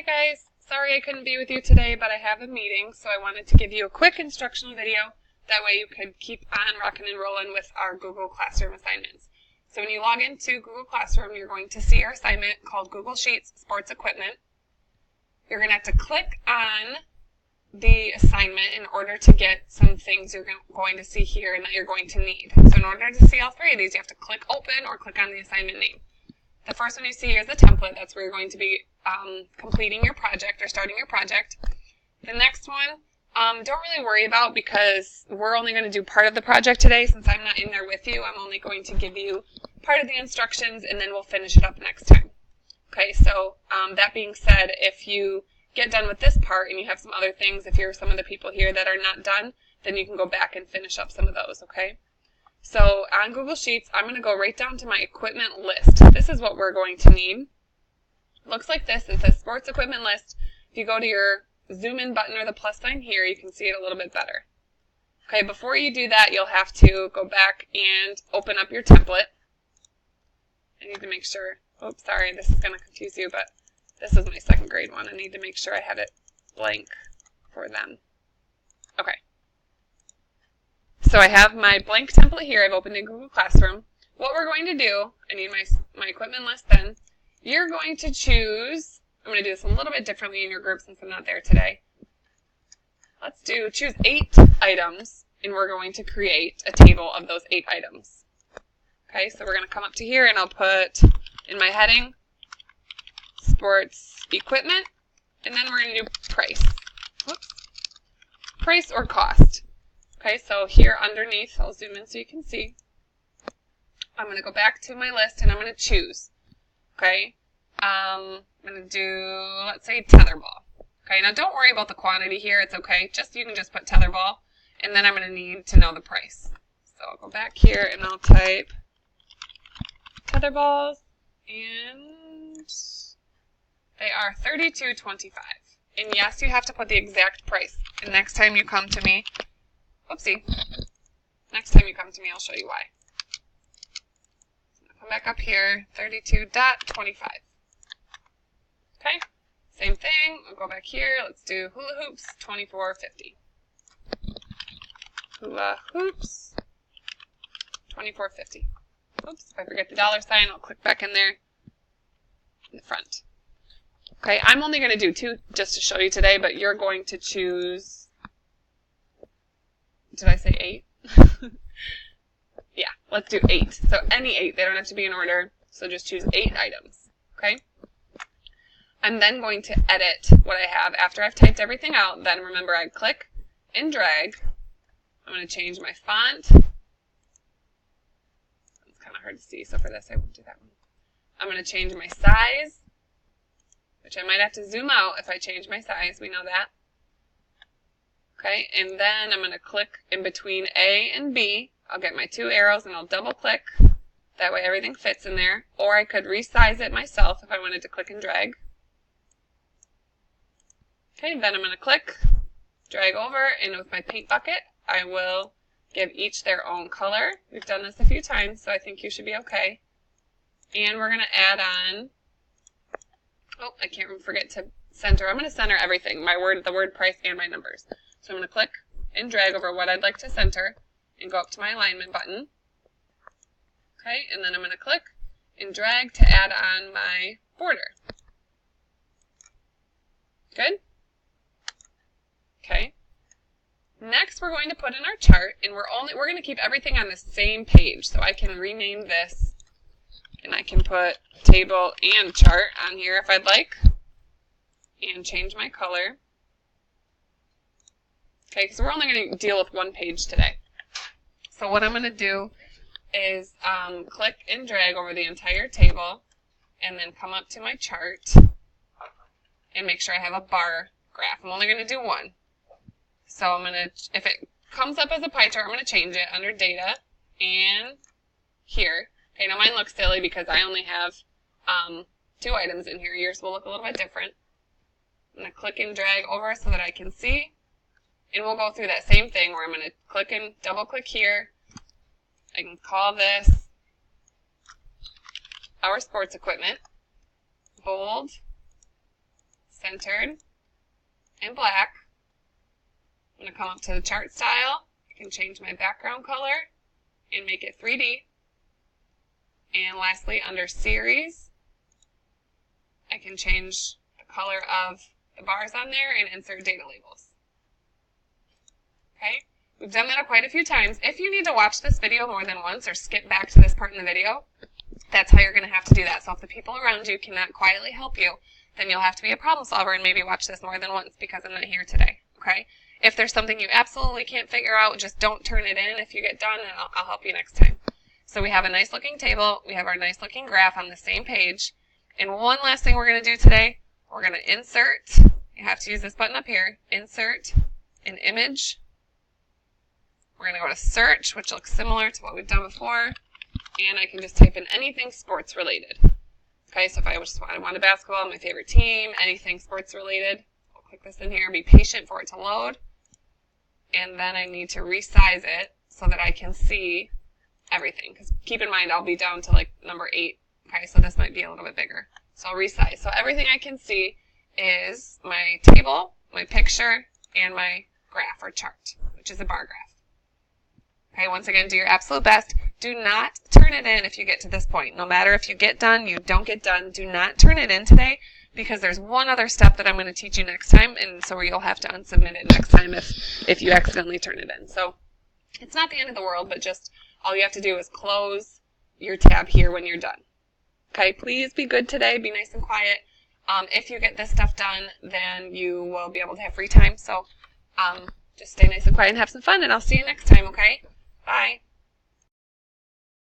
guys, sorry I couldn't be with you today, but I have a meeting, so I wanted to give you a quick instructional video. That way you could keep on rocking and rolling with our Google Classroom assignments. So when you log into Google Classroom, you're going to see our assignment called Google Sheets Sports Equipment. You're going to have to click on the assignment in order to get some things you're going to see here and that you're going to need. So in order to see all three of these, you have to click open or click on the assignment name. The first one you see here is the template. That's where you're going to be completing your project or starting your project. The next one, don't really worry about because we're only going to do part of the project today since I'm not in there with you. I'm only going to give you part of the instructions and then we'll finish it up next time. Okay, so that being said, if you get done with this part and you have some other things, if you're some of the people here that are not done, then you can go back and finish up some of those, okay? So on Google Sheets, I'm going to go right down to my equipment list. This is what we're going to need. It looks like this. It says sports equipment list. If you go to your zoom in button or the plus sign here, you can see it a little bit better. Okay, before you do that, you'll have to go back and open up your template. I need to make sure, oops, sorry, this is going to confuse you, but this is my second grade one. I need to make sure I have it blank for them. Okay. So I have my blank template here. I've opened in Google Classroom. What we're going to do, I need my equipment list then. You're going to choose, I'm going to do this a little bit differently in your group since I'm not there today. Let's choose 8 items, and we're going to create a table of those 8 items. Okay, so we're going to come up to here, and I'll put in my heading, sports equipment, and then we're going to do price. Whoops. Price or cost. Okay, so here underneath, I'll zoom in so you can see. I'm going to go back to my list and I'm going to choose. Okay, I'm going to do, let's say, tetherball. Okay, now don't worry about the quantity here. It's okay. You can just put tetherball, and then I'm going to need to know the price. So I'll go back here and I'll type tetherballs, and they are $32.25. And yes, you have to put the exact price. And next time you come to me, whoopsie. Next time you come to me, I'll show you why. So come back up here, 32.25. Okay, same thing. I'll go back here. Let's do hula hoops, $24.50. Hula hoops, $24.50. Oops, if I forget the dollar sign, I'll click back in there in the front. Okay, I'm only going to do 2 just to show you today, but you're going to choose, did I say 8? Yeah, let's do 8. So any 8, they don't have to be in order, so just choose 8 items, okay? I'm then going to edit what I have after I've typed everything out. Then remember, I click and drag. I'm going to change my font. It's kind of hard to see, so for this I won't do that one. I'm going to change my size, which I might have to zoom out if I change my size. We know that. Okay, and then I'm going to click in between A and B. I'll get my 2 arrows and I'll double click. That way everything fits in there. Or I could resize it myself if I wanted to click and drag. Okay, then I'm going to click, drag over, and with my paint bucket, I will give each their own color. We've done this a few times, so I think you should be okay. And we're going to add on, oh, I can't forget to center. I'm going to center everything, the word price and my numbers. So I'm going to click and drag over what I'd like to center and go up to my alignment button. Okay, and then I'm going to click and drag to add on my border. Good? Okay. Next, we're going to put in our chart, and we're going to keep everything on the same page. So I can rename this, and I can put table and chart on here if I'd like, and change my color. Okay, because we're only going to deal with one page today. So what I'm going to do is click and drag over the entire table, and then come up to my chart, and make sure I have a bar graph. I'm only going to do one. So I'm going to, if it comes up as a pie chart, I'm going to change it under data and here. Okay, now mine looks silly because I only have 2 items in here. Yours will look a little bit different. I'm going to click and drag over so that I can see. And we'll go through that same thing where I'm going to click and double click here. I can call this our sports equipment. Bold, centered and black. I'm going to come up to the chart style. I can change my background color and make it 3D. And lastly, under series, I can change the color of the bars on there and insert data labels. Okay, we've done that quite a few times. If you need to watch this video more than once or skip back to this part in the video, that's how you're going to have to do that. So if the people around you cannot quietly help you, then you'll have to be a problem solver and maybe watch this more than once because I'm not here today. Okay? If there's something you absolutely can't figure out, just don't turn it in if you get done, and I'll help you next time. So we have a nice looking table. We have our nice looking graph on the same page. And one last thing we're going to do today, we're going to insert, you have to use this button up here, insert an image. We're going to go to search, which looks similar to what we've done before. And I can just type in anything sports related. Okay, so if I want a basketball, my favorite team, anything sports related, I'll click this in here, be patient for it to load. And then I need to resize it so that I can see everything. Because keep in mind, I'll be down to like number 8. Okay, so this might be a little bit bigger. So I'll resize. So everything I can see is my table, my picture, and my graph or chart, which is a bar graph. Okay, once again, do your absolute best. Do not turn it in if you get to this point. No matter if you get done, you don't get done, do not turn it in today because there's one other step that I'm going to teach you next time, and so you'll have to unsubmit it next time if you accidentally turn it in. So it's not the end of the world, but just all you have to do is close your tab here when you're done. Okay, please be good today. Be nice and quiet. If you get this stuff done, then you will be able to have free time. So just stay nice and quiet and have some fun, and I'll see you next time, okay? Bye.